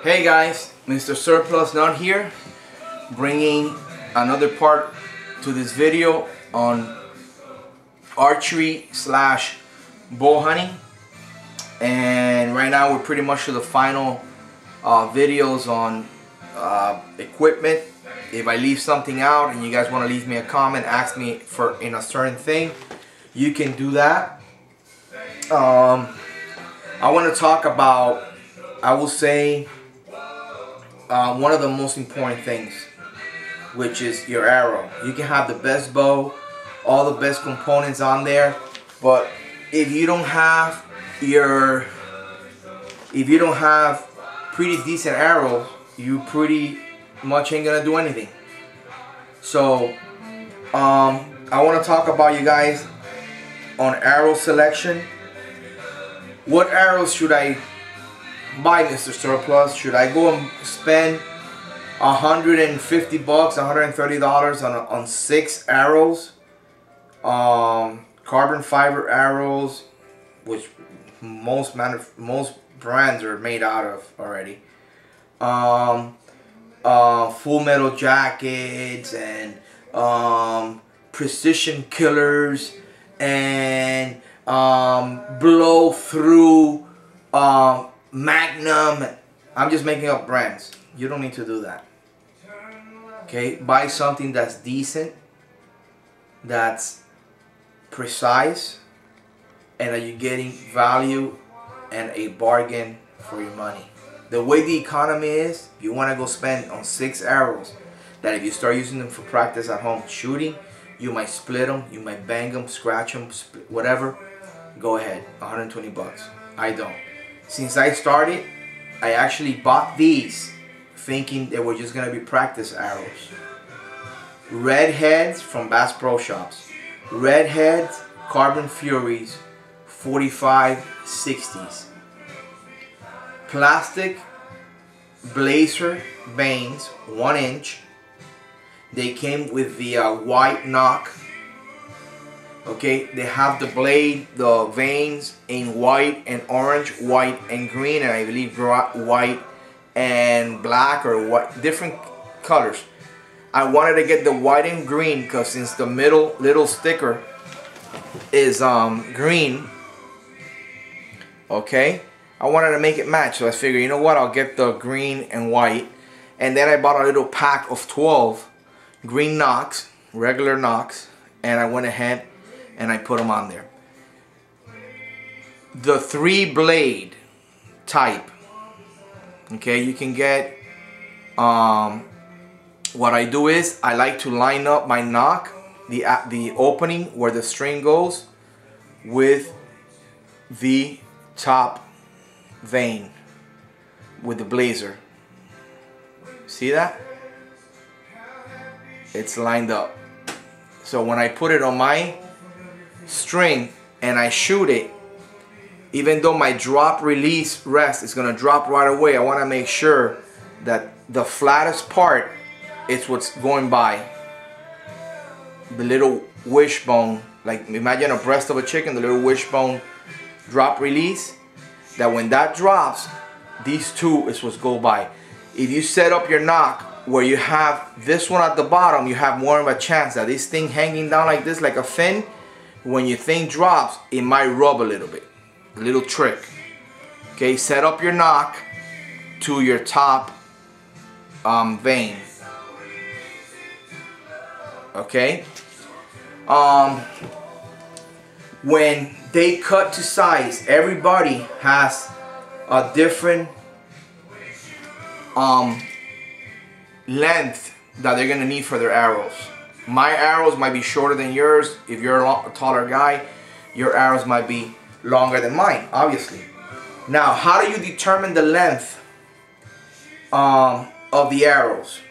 Hey guys, Mr. Surplus Nut here, bringing another part to this video on archery slash bow hunting. And right now we're pretty much to the final videos on equipment. If I leave something out and you guys want to leave me a comment, ask me for in a certain thing, you can do that. I want to talk about, I will say, one of the most important things, which is your arrow. You can have the best bow, all the best components on there, but if you don't have pretty decent arrows, you pretty much ain't gonna do anything. So I want to talk about you guys on arrow selection. What arrows should I buy, Mr. Surplus? Should I go and spend $150, $130 on 6 arrows, carbon fiber arrows, which most brands are made out of already, full metal jackets and precision killers and blow through Magnum. I'm just making up brands. You don't need to do that. Okay, buy something that's decent, that's precise, and that you're getting value and a bargain for your money. The way the economy is, you want to go spend on 6 arrows that if you start using them for practice at home shooting, you might split them, you might bang them, scratch them, whatever. Go ahead, 120 bucks. I don't. Since I started, I actually bought these thinking they were just going to be practice arrows. Red heads from Bass Pro Shops. Red heads, Carbon Furies, 45-60s. Plastic blazer vanes, 1 inch. They came with the white knock. Okay, they have the blade, the vanes in white and orange, white and green, and I believe white and black, or what, different colors. I wanted to get the white and green because since the middle little sticker is green, okay, I wanted to make it match. So I figured, you know what, I'll get the green and white. And then I bought a little pack of 12 green knocks, regular knocks, and I went ahead and I put them on there. The 3-blade type, okay, you can get, what I do is I like to line up my knock, the opening where the string goes, with the top vane, with the blazer. See that? It's lined up. So when I put it on my string and I shoot it, even though my drop release rest is gonna drop right away, I want to make sure that the flattest part is what's going by. The little wishbone, like imagine a breast of a chicken, the little wishbone drop release, that when that drops, these two is what's go by. If you set up your knock where you have this one at the bottom, you have more of a chance that this thing hanging down like this, like a fin, when your thing drops, it might rub a little bit. A little trick. Okay, set up your knock to your top vane. Okay. When they cut to size, everybody has a different length that they're gonna need for their arrows. My arrows might be shorter than yours. If you're a taller guy, your arrows might be longer than mine, obviously. Now, how do you determine the length of the arrows?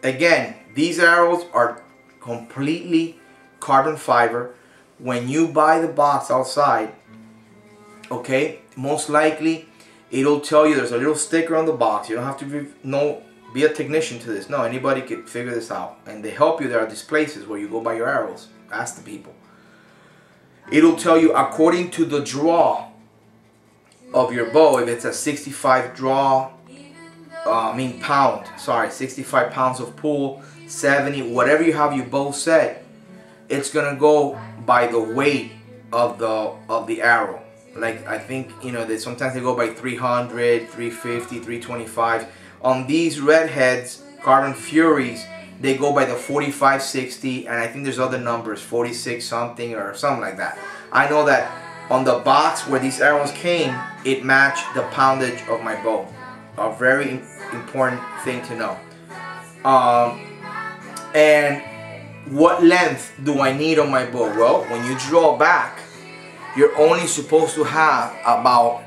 Again, these arrows are completely carbon fiber. When you buy the box outside, okay, most likely it'll tell you, there's a little sticker on the box. You don't have to be a technician to this. No, anybody could figure this out. And they help you. There are these places where you go buy your arrows. Ask the people. It'll tell you according to the draw of your bow. If it's a 65 draw, pound, sorry, 65 pounds of pull, 70, whatever you have your bow set, it's gonna go by the weight of the arrow. Like, I think, you know, sometimes they go by 300, 350, 325. On these redheads, Carbon Furies, they go by the 45, 60, and I think there's other numbers, 46 something or something like that. I know that on the box where these arrows came, it matched the poundage of my bow. A very important thing to know. And what length do I need on my bow? Well, when you draw back, you're only supposed to have about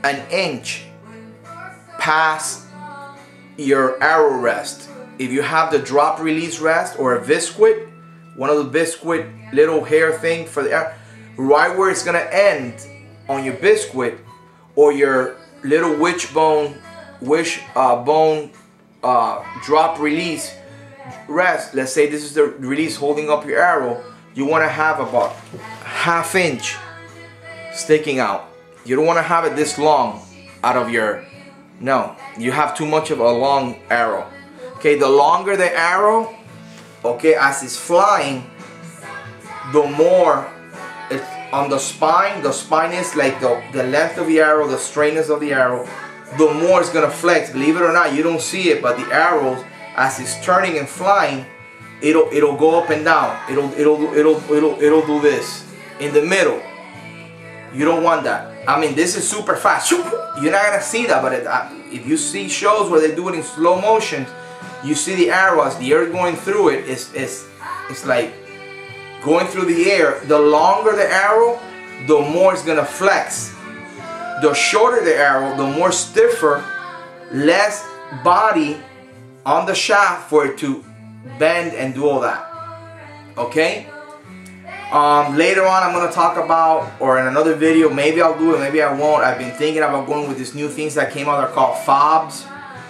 an inch past your arrow rest. If you have the drop release rest or a biscuit, one of the biscuit little hair thing for the arrow, right where it's gonna end on your biscuit or your little wishbone drop release rest, let's say this is the release holding up your arrow, you want to have about ½ inch sticking out. You don't want to have it this long out of your, no, you have too much of a long arrow. Okay, the longer the arrow, okay, as it's flying, the more it's on the spine is like the length of the arrow, the straightness of the arrow, the more it's gonna flex. Believe it or not, you don't see it, but the arrows, as it's turning and flying, it'll go up and down. It'll do this in the middle. You don't want that. I mean, this is super fast. You're not gonna see that, but if you see shows where they do it in slow motion, you see the arrows, the air going through it. It's like going through the air. The longer the arrow, the more it's gonna flex. The shorter the arrow, the more stiffer, less body on the shaft for it to bend and do all that. Okay? Later on I'm going to talk about, or in another video, maybe I'll do it, maybe I won't. I've been thinking about going with these new things that came out. They're called fobs.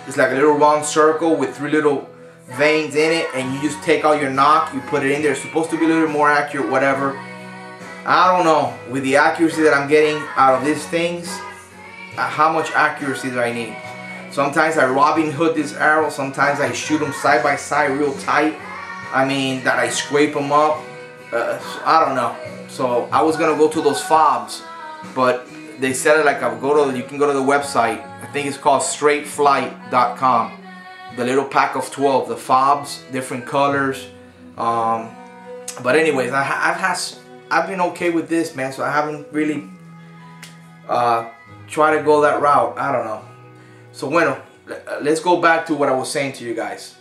It's like a little round circle with 3 little veins in it, and you just take out your knock, you put it in there. It's supposed to be a little more accurate, whatever. I don't know, with the accuracy that I'm getting out of these things, how much accuracy do I need? Sometimes I Robin Hood this arrow, sometimes I shoot them side by side real tight. I mean, that I scrape them up. I don't know. So I was gonna go to those fobs, but they said it like you can go to the website. I think it's called straightflight.com. The little pack of 12, the fobs, different colors. But anyways, I've been okay with this, man. So I haven't really tried to go that route. I don't know. So bueno, let's go back to what I was saying to you guys.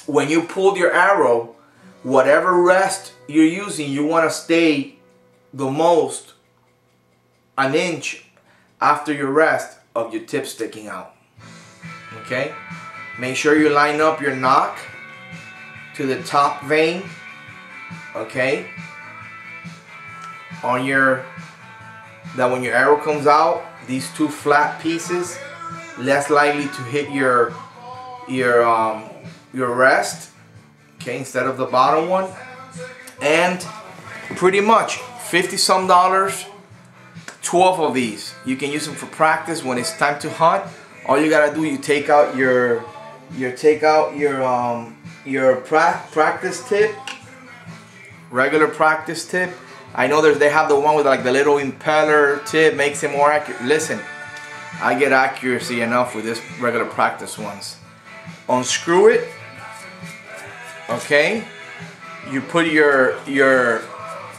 When you pull your arrow, whatever rest you're using, you want to stay the most an inch after your rest of your tip sticking out. Okay? Make sure you line up your knock to the top vein. Okay? On that when your arrow comes out, these 2 flat pieces, less likely to hit your rest, okay, instead of the bottom one. And pretty much $50-some, 12 of these. You can use them for practice when it's time to hunt. All you gotta do, you take out your practice tip, regular practice tip. I know they have the one with like the little impeller tip, makes it more accurate. Listen, I get accuracy enough with this regular practice ones. Unscrew it. Okay, you put your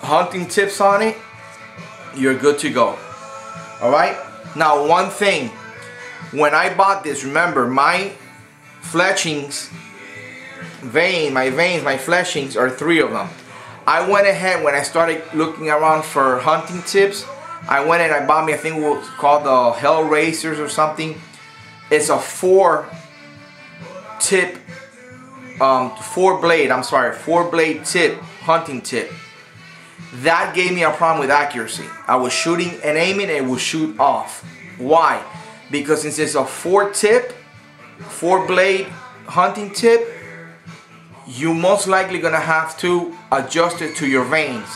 hunting tips on it, you're good to go. Alright, now one thing, when I bought this, remember my fletchings, my fletchings are 3 of them. I went ahead, when I started looking around for hunting tips, I went and I bought me, I think it was called the Hell Racers or something. It's a 4 blade tip, hunting tip. That gave me a problem with accuracy. I was shooting and aiming and it would shoot off. Why? Because since it's a 4 blade hunting tip, you most likely gonna have to adjust it to your veins.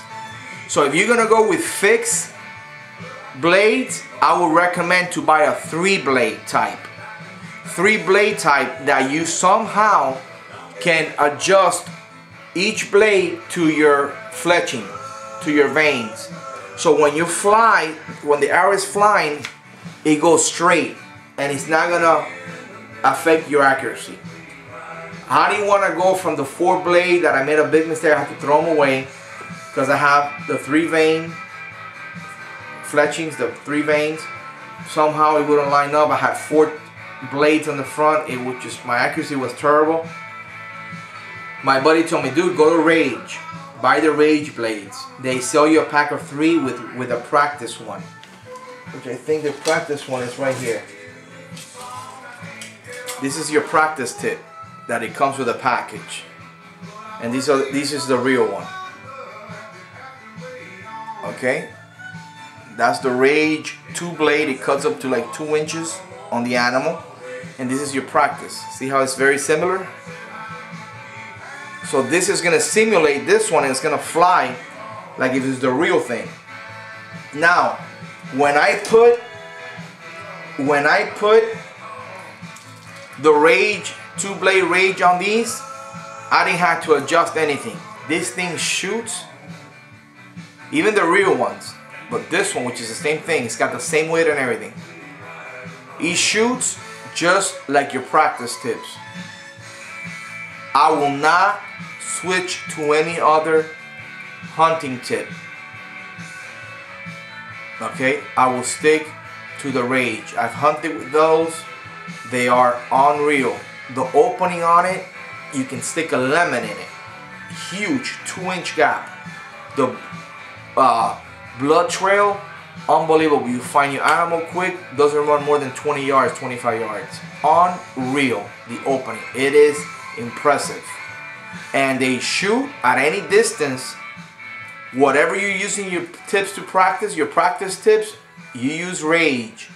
So if you're gonna go with fixed blades, I would recommend to buy a 3 blade type. 3 blade type that you somehow can adjust each blade to your fletching, to your veins. So when you fly, when the arrow is flying, it goes straight and it's not gonna affect your accuracy. How do you want to go from the 4 blade that I made a big mistake, I have to throw them away because I have the 3 vein fletchings, the 3 veins. Somehow it wouldn't line up. I had 4 blades on the front. It would just, my accuracy was terrible. My buddy told me, dude, go to Rage, buy the Rage blades. They sell you a pack of 3 with a practice one, which I think the practice one is right here. This is your practice tip that it comes with a package, and this is the real one. Okay, that's the Rage 2 blade. It cuts up to like 2 inches on the animal, and this is your practice. See how it's very similar? So this is gonna simulate this one, and it's gonna fly like if it's the real thing. Now, when I put the Rage 2 blade Rage on these, I didn't have to adjust anything. This thing shoots, even the real ones, but this one, which is the same thing, it's got the same weight and everything. It shoots just like your practice tips. I will not switch to any other hunting tip. Okay, I will stick to the Rage. I've hunted with those. They are unreal. The opening on it, you can stick a lemon in it. Huge 2-inch gap. The blood trail, unbelievable. You find your animal quick, doesn't run more than 20 yards, 25 yards. Unreal, the opening. It is impressive. And they shoot at any distance. Whatever you're using your tips to practice, your practice tips, you use Rage.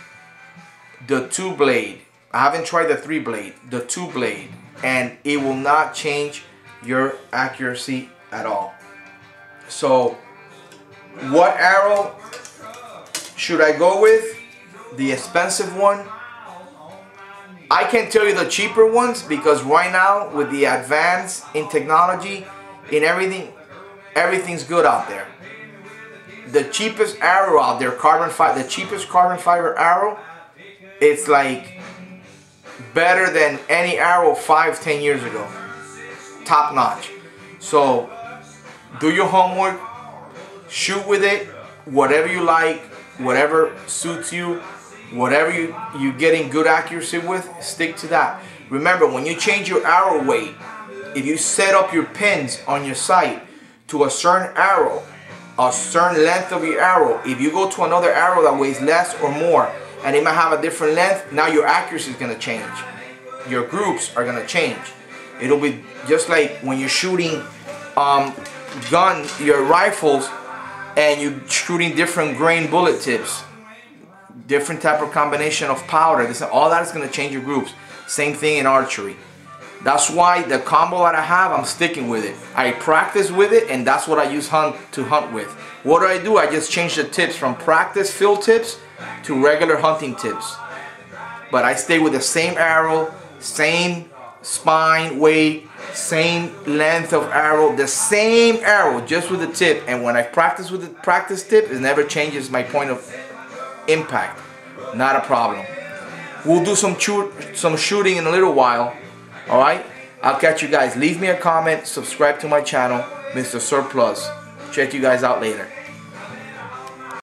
The 2 blade. I haven't tried the 3 blade, the 2 blade, and it will not change your accuracy at all. So, what arrow should I go with? The expensive one? I can't tell you the cheaper ones because right now with the advance in technology, in everything, everything's good out there. The cheapest arrow out there, the cheapest carbon fiber arrow, it's like better than any arrow 5-10 years ago. Top notch. So do your homework, shoot with it, whatever you like, whatever suits you, whatever you're getting good accuracy with, stick to that. Remember, when you change your arrow weight, if you set up your pins on your sight to a certain arrow, a certain length of your arrow, if you go to another arrow that weighs less or more, and it might have a different length, now your accuracy is going to change. Your groups are going to change. It'll be just like when you're shooting your rifles, and you're shooting different grain bullet tips, different type of combination of powder. All that is going to change your groups. Same thing in archery. That's why the combo that I have, I'm sticking with it. I practice with it, and that's what I use to hunt with. What do? I just change the tips from practice field tips to regular hunting tips. But I stay with the same arrow, same spine weight, same length of arrow, the same arrow, just with the tip. And when I practice with the practice tip, it never changes my point of impact. Not a problem. We'll do some shooting in a little while. Alright? I'll catch you guys. Leave me a comment, subscribe to my channel, Mr. Surplus. Check you guys out later.